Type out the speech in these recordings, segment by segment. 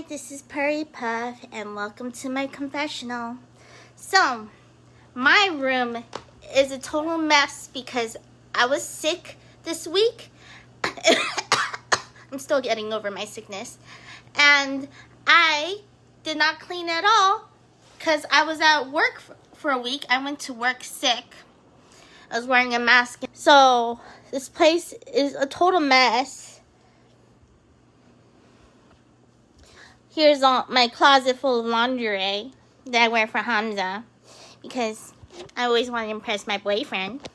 Hi, this is Perry Puff, and welcome to my confessional. So, my room is a total mess because I was sick this week. I'm still getting over my sickness. And I did not clean at all because I was at work for a week. I went to work sick. I was wearing a mask. So, this place is a total mess. Here's all my closet full of lingerie that I wear for Hamza because I always want to impress my boyfriend.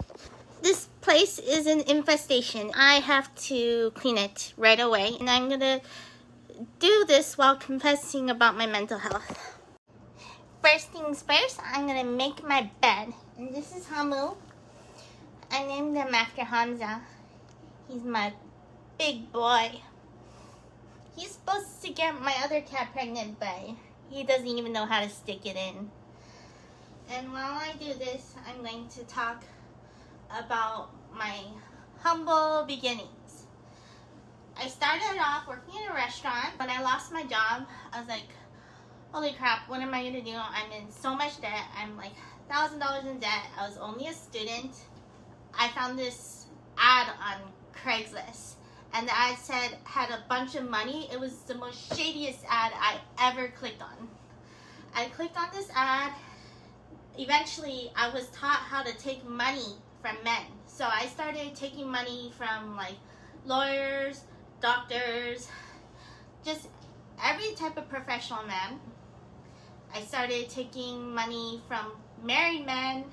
This place is an infestation. I have to clean it right away, and I'm gonna do this while confessing about my mental health. First things first, I'm gonna make my bed. And this is Hamu. I named him after Hamza. He's my big boy. He's supposed to get my other cat pregnant, but he doesn't even know how to stick it in. And while I do this, I'm going to talk about my humble beginnings. I started off working in a restaurant. When I lost my job, I was like, holy crap, what am I going to do? I'm in so much debt. I'm like $1,000 in debt. I was only a student. I found this ad on Craigslist. And the ad said had a bunch of money. It was the most shadiest ad I ever clicked on. I clicked on this ad. Eventually, I was taught how to take money from men. So I started taking money from like lawyers, doctors, just every type of professional man. I started taking money from married men.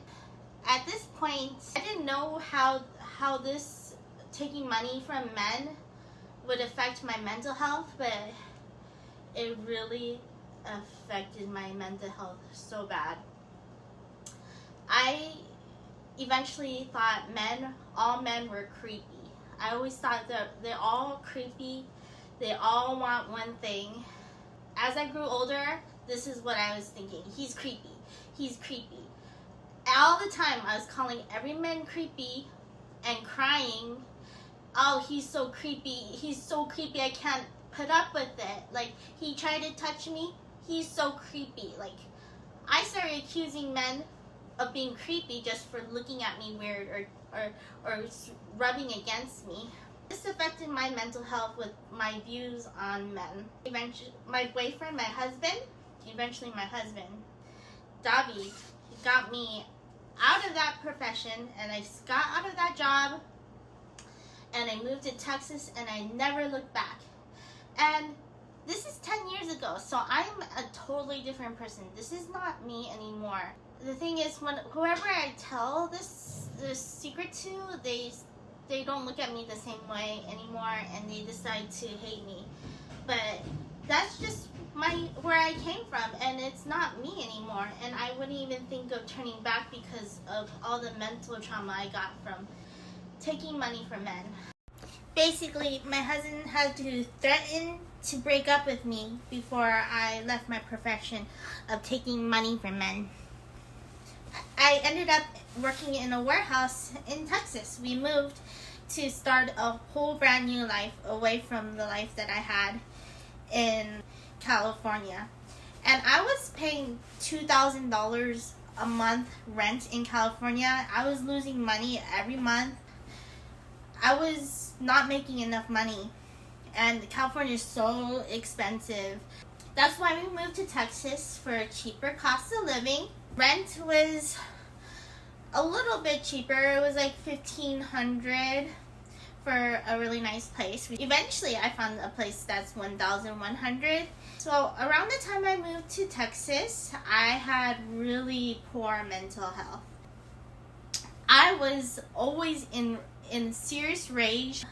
At this point, I didn't know how this taking money from men would affect my mental health, but it really affected my mental health so bad. I eventually thought all men were creepy. I always thought that they're all creepy. They all want one thing. As I grew older, this is what I was thinking. He's creepy. He's creepy. All the time, I was calling every man creepy and crying, oh, he's so creepy. He's so creepy. I can't put up with it. Like, he tried to touch me. He's so creepy. Like, I started accusing men of being creepy just for looking at me weird or rubbing against me. This affected my mental health with my views on men. Eventually, my boyfriend, my husband, David, got me out of that profession, and I got out of that job, and I moved to Texas, and I never looked back. And this is 10 years ago, so I'm a totally different person. This is not me anymore. The thing is, whoever I tell this secret to, they don't look at me the same way anymore, and they decide to hate me. But that's just where I came from, and it's not me anymore. And I wouldn't even think of turning back because of all the mental trauma I got from taking money from men. Basically, my husband had to threaten to break up with me before I left my profession of taking money from men. I ended up working in a warehouse in Texas. We moved to start a whole brand new life away from the life that I had in California. And I was paying $2,000 a month rent in California. I was losing money every month. I was not making enough money, and California is so expensive. That's why we moved to Texas for a cheaper cost of living. Rent was a little bit cheaper. It was like $1,500 for a really nice place. Eventually, I found a place that's $1,100. So around the time I moved to Texas, I had really poor mental health. I was always in serious rage,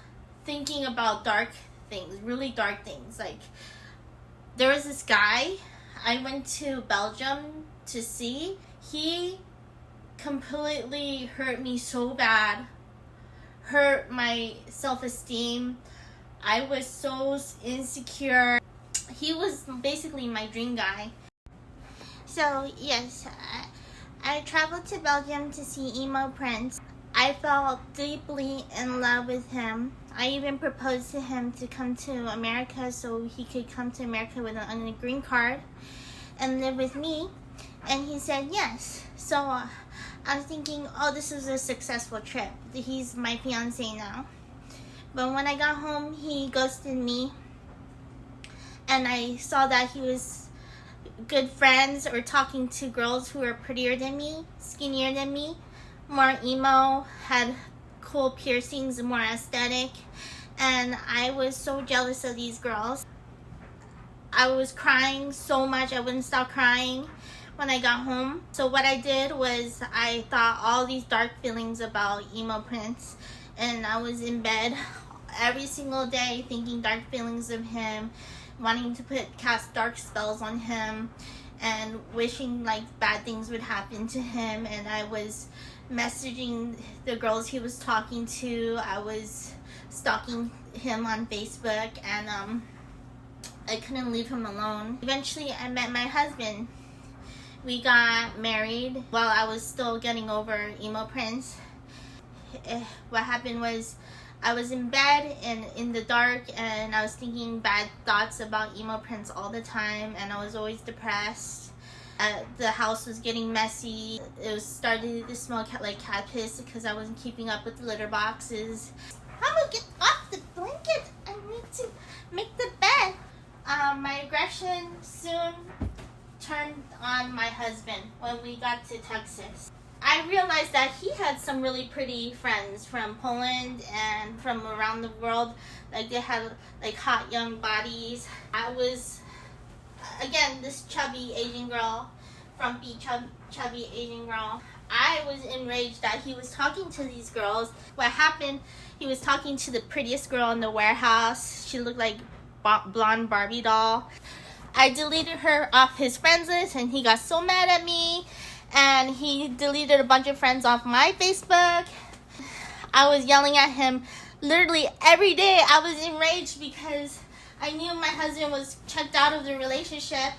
thinking about dark things, really dark things. Like, there was this guy I went to Belgium to see. He completely hurt me so bad, hurt my self-esteem. I was so insecure. He was basically my dream guy. So yes, I traveled to Belgium to see emo prince. I fell deeply in love with him. I even proposed to him to come to America so he could come to America with a green card and live with me. And he said yes. So I was thinking, oh, this is a successful trip. He's my fiance now. But when I got home, he ghosted me. And I saw that he was good friends or talking to girls who were prettier than me, skinnier than me, more emo, had cool piercings, more aesthetic. And I was so jealous of these girls. I was crying so much, I wouldn't stop crying when I got home. So what I did was I thought all these dark feelings about emo Prince, and I was in bed every single day thinking dark feelings of him, wanting to cast dark spells on him, and wishing like bad things would happen to him. And I was messaging the girls he was talking to. I was stalking him on Facebook, and I couldn't leave him alone. Eventually I met my husband. We got married while I was still getting over emo Prince. What happened was I was in bed and in the dark, and I was thinking bad thoughts about emo Prince all the time, and I was always depressed. The house was getting messy. It was starting to smell like cat piss because I wasn't keeping up with the litter boxes. How do I get off the blanket? I need to make the bed. My aggression soon turned on my husband when we got to Texas. I realized that he had some really pretty friends from Poland and from around the world. Like they had like hot young bodies. I was, again, this chubby Asian girl, frumpy chubby Asian girl. I was enraged that he was talking to these girls. What happened, he was talking to the prettiest girl in the warehouse. She looked like blonde Barbie doll. I deleted her off his friends list, and he got so mad at me, and he deleted a bunch of friends off my Facebook. I was yelling at him literally every day. I was enraged because I knew my husband was checked out of the relationship,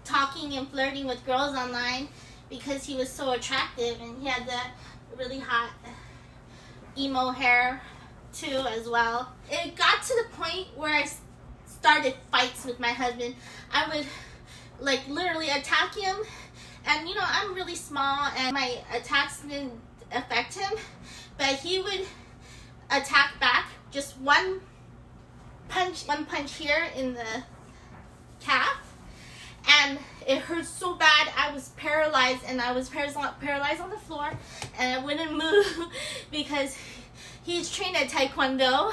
talking and flirting with girls online because he was so attractive, and he had that really hot emo hair too as well. It got to the point where I started fights with my husband. I would like literally attack him, and you know, I'm really small and my attacks didn't affect him, but he would attack back. Just one punch here in the calf, and it hurt so bad. I was paralyzed, and I was paralyzed on the floor, and I wouldn't move because he's trained at Taekwondo.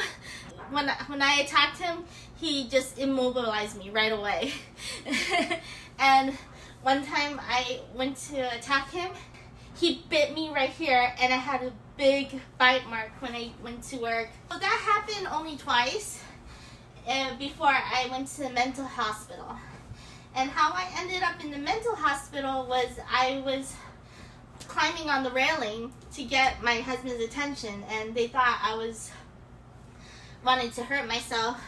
When I attacked him, he just immobilized me right away. And one time I went to attack him, he bit me right here, and I had a big bite mark when I went to work. So that happened only twice before I went to the mental hospital. And how I ended up in the mental hospital was I was climbing on the railing to get my husband's attention, and they thought I was wanted to hurt myself.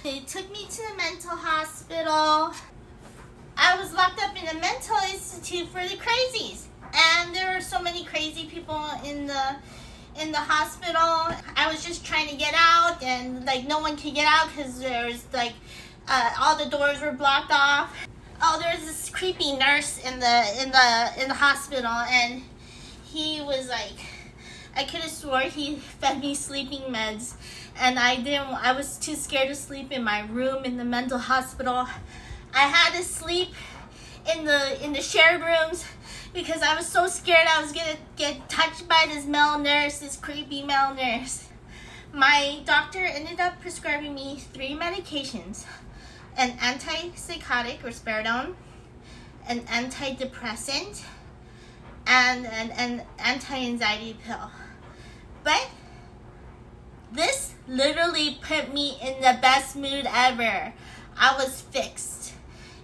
They took me to the mental hospital. I was locked up in a mental institute for the crazies, and there were so many crazy people in the hospital. I was just trying to get out, and like no one could get out because there's like all the doors were blocked off. Oh, there's this creepy nurse in the hospital, and he was like, I could have swore he fed me sleeping meds, and I was too scared to sleep in my room in the mental hospital. I had to sleep in the shared rooms because I was so scared I was gonna get touched by this male nurse, this creepy male nurse. My doctor ended up prescribing me 3 medications: an antipsychotic, risperidone, an antidepressant, and an anti-anxiety pill. But this literally put me in the best mood ever. I was fixed.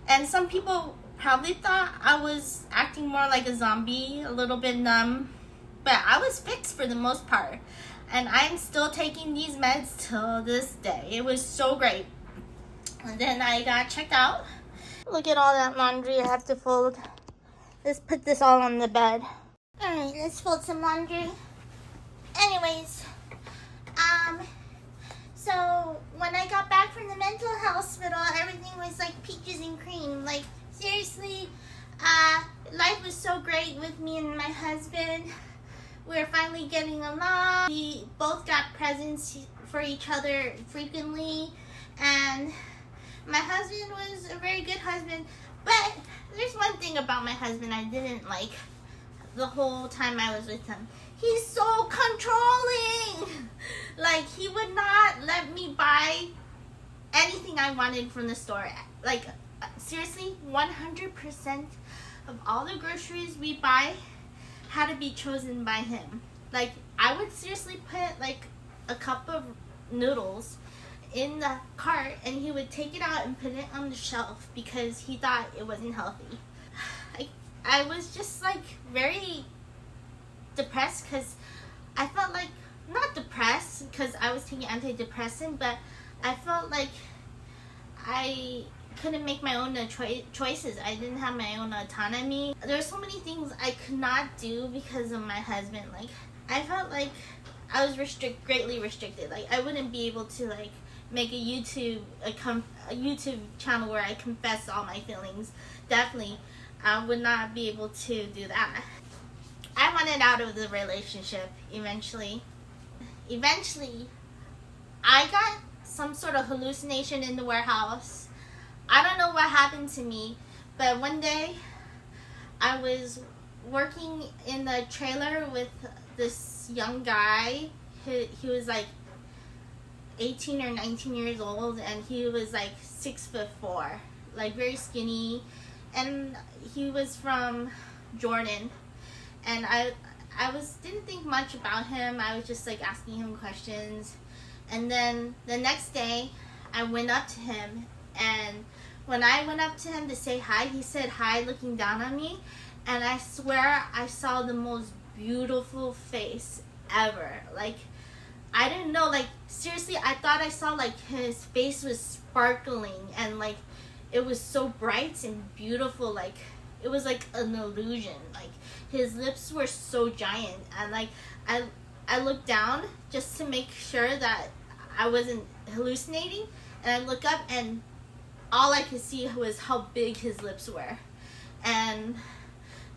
And some people probably thought I was acting more like a zombie, a little bit numb, but I was fixed for the most part. And I'm still taking these meds till this day. It was so great. And then I got checked out. Look at all that laundry I have to fold. Let's put this all on the bed. Alright, let's fold some laundry. Anyways, so when I got back from the mental hospital, everything was like peaches and cream. Like, seriously, life was so great with me and my husband. We were finally getting along. We both got presents for each other frequently, and my husband was a very good husband. But there's one thing about my husband I didn't like the whole time I was with him. He's so controlling. Like, he would not let me buy anything I wanted from the store. Like, seriously, 100% of all the groceries we buy had to be chosen by him. Like, I would seriously put like a cup of noodles in the cart and he would take it out and put it on the shelf because he thought it wasn't healthy. I was just like very depressed because I felt like, not depressed because I was taking antidepressant, but I felt like I couldn't make my own choices. I didn't have my own autonomy. There were so many things I could not do because of my husband. Like, I felt like I was greatly restricted. Like, I wouldn't be able to like make a YouTube channel where I confess all my feelings. Definitely, I would not be able to do that. I wanted out of the relationship eventually. I got some sort of hallucination in the warehouse. I don't know what happened to me, but one day I was working in the trailer with this young guy. He was like 18 or 19 years old, and he was like 6'4", like very skinny, and he was from Jordan. And I didn't think much about him. I was just like asking him questions. And then the next day I went up to him, and when I went up to him to say hi, he said hi looking down on me, and I swear I saw the most beautiful face ever. Like, I didn't know, like, seriously, I thought I saw like his face was sparkling and like it was so bright and beautiful. Like, it was like an illusion. Like, his lips were so giant, and like I looked down just to make sure that I wasn't hallucinating, and I look up and all I could see was how big his lips were. And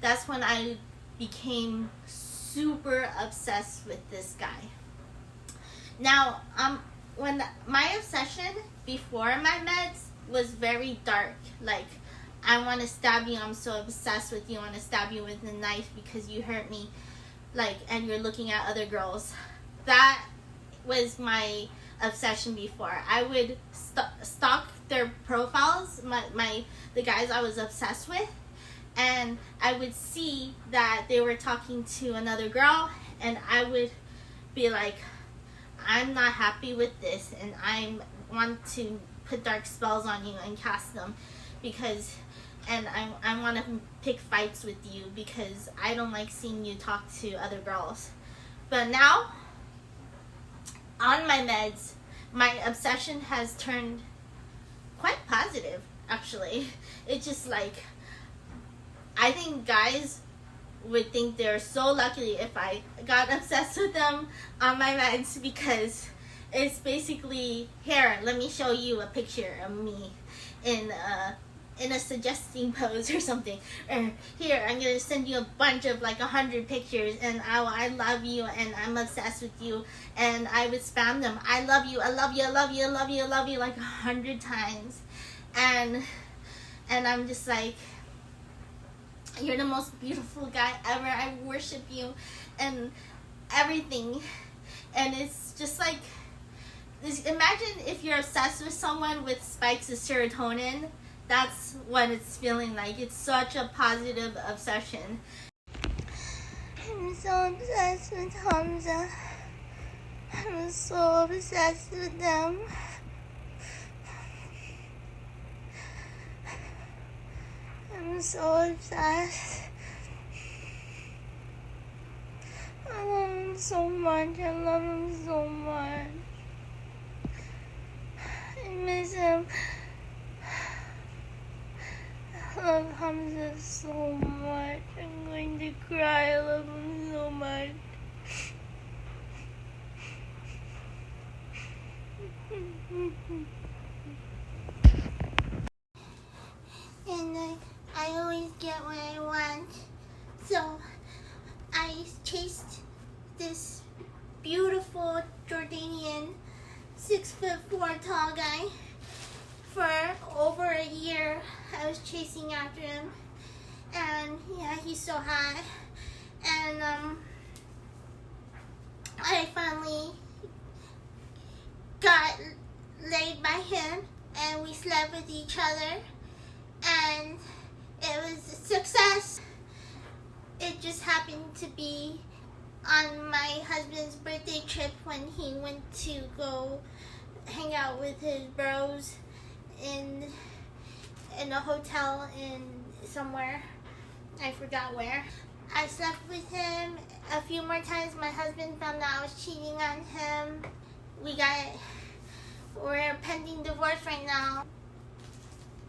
that's when I became super obsessed with this guy. Now, when my obsession before my meds was very dark, like, I want to stab you, I'm so obsessed with you, I want to stab you with a knife because you hurt me, like, and you're looking at other girls. That was my obsession before. I would stalk their profiles, the guys I was obsessed with, and I would see that they were talking to another girl, and I would be like, I'm not happy with this, and I want to put dark spells on you and cast them because, and I want to pick fights with you because I don't like seeing you talk to other girls. But now, on my meds, my obsession has turned quite positive, actually. It's just like, I think guys would think they're so lucky if I got obsessed with them on my meds, because it's basically, here, let me show you a picture of me in a suggesting pose or something, or here, I'm gonna send you a bunch of like 100 pictures, and I love you, and I'm obsessed with you, and I would spam them, I love you, I love you, I love you, I love you, I love you, like 100 times, and I'm just like, you're the most beautiful guy ever, I worship you, and everything. And it's just like, imagine if you're obsessed with someone with spikes of serotonin. That's what it's feeling like. It's such a positive obsession. I'm so obsessed with Hamza. I'm so obsessed with them. I'm so obsessed. I love him so much. I love him so much. I miss him. I love Hamza so much. I'm going to cry. I love him so much. And I always get what I want. So I chased this beautiful Jordanian 6'4" tall guy for over a year. I was chasing after him, and yeah, he's so hot. And I finally got laid by him, and we slept with each other, and it was a success. It just happened to be on my husband's birthday trip when he went to go hang out with his bros in a hotel in somewhere. I forgot where. I slept with him a few more times. My husband found out I was cheating on him. We're pending divorce right now.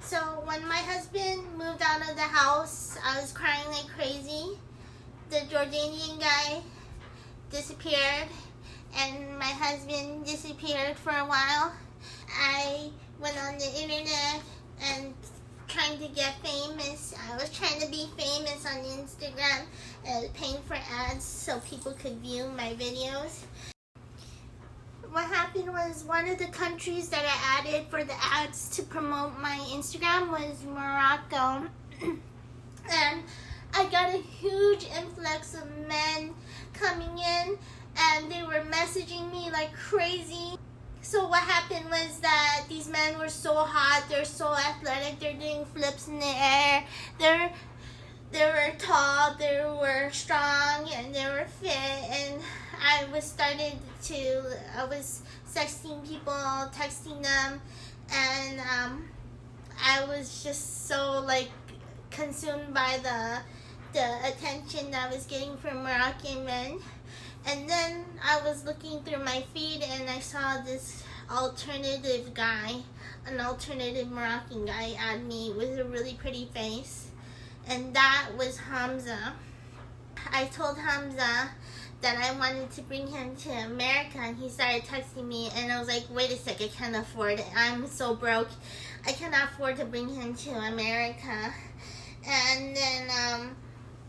So when my husband moved out of the house, I was crying like crazy. The Jordanian guy disappeared, and my husband disappeared for a while. I went on the internet and trying to get famous. I was trying to be famous on Instagram and paying for ads so people could view my videos. What happened was one of the countries that I added for the ads to promote my Instagram was Morocco. And I got a huge influx of men coming in, and they were messaging me like crazy. So what happened was that these men were so hot, they're so athletic, they're doing flips in the air, they were tall, they were strong, and they were fit, and I was texting people, texting them, and I was just so like consumed by the attention that I was getting from Moroccan men. And then I was looking through my feed, and I saw this alternative guy, an alternative Moroccan guy add me with a really pretty face, and that was Hamza. I told Hamza that I wanted to bring him to America, and he started texting me, and I was like, wait a sec, I can't afford it. I'm so broke. I cannot afford to bring him to America. And then,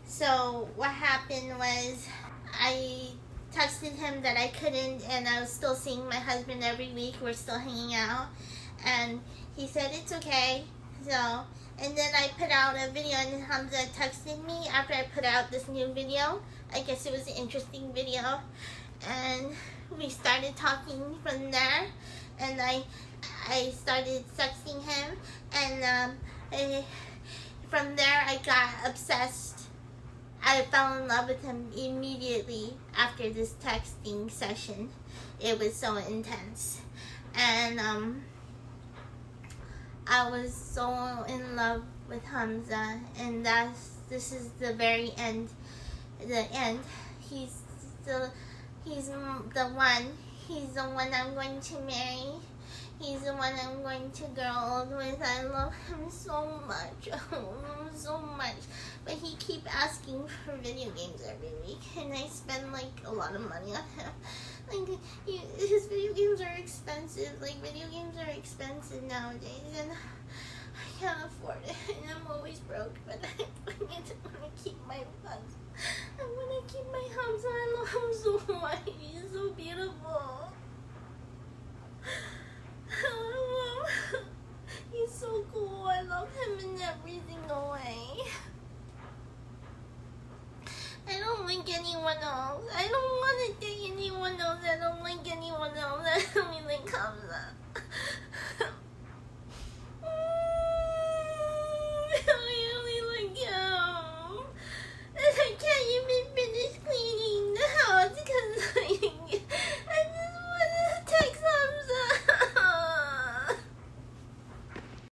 so what happened was I texted him that I couldn't, and I was still seeing my husband every week. We're still hanging out, and he said it's okay. So, and then I put out a video, and Hamza texted me after I put out this new video. I guess it was an interesting video, and we started talking from there, and I started texting him, and from there I got obsessed. I fell in love with him immediately after this texting session. It was so intense, and I was so in love with Hamza, and this is the very end. The end. He's the one. He's the one I'm going to marry. He's the one I'm going to grow old with. I love him so much. I love him so much. But he keep asking for video games every week, and I spend like a lot of money on him. Like his video games are expensive. Like video games are expensive nowadays, and I can't afford it. And I'm always broke. But I want to keep my funds. I want to keep my Hamza. I love him so much. He's so beautiful. I love him. He's so cool. I love him in every single way. I don't like anyone else. I don't want to date anyone else. I don't like anyone else. I don't really like Hamza.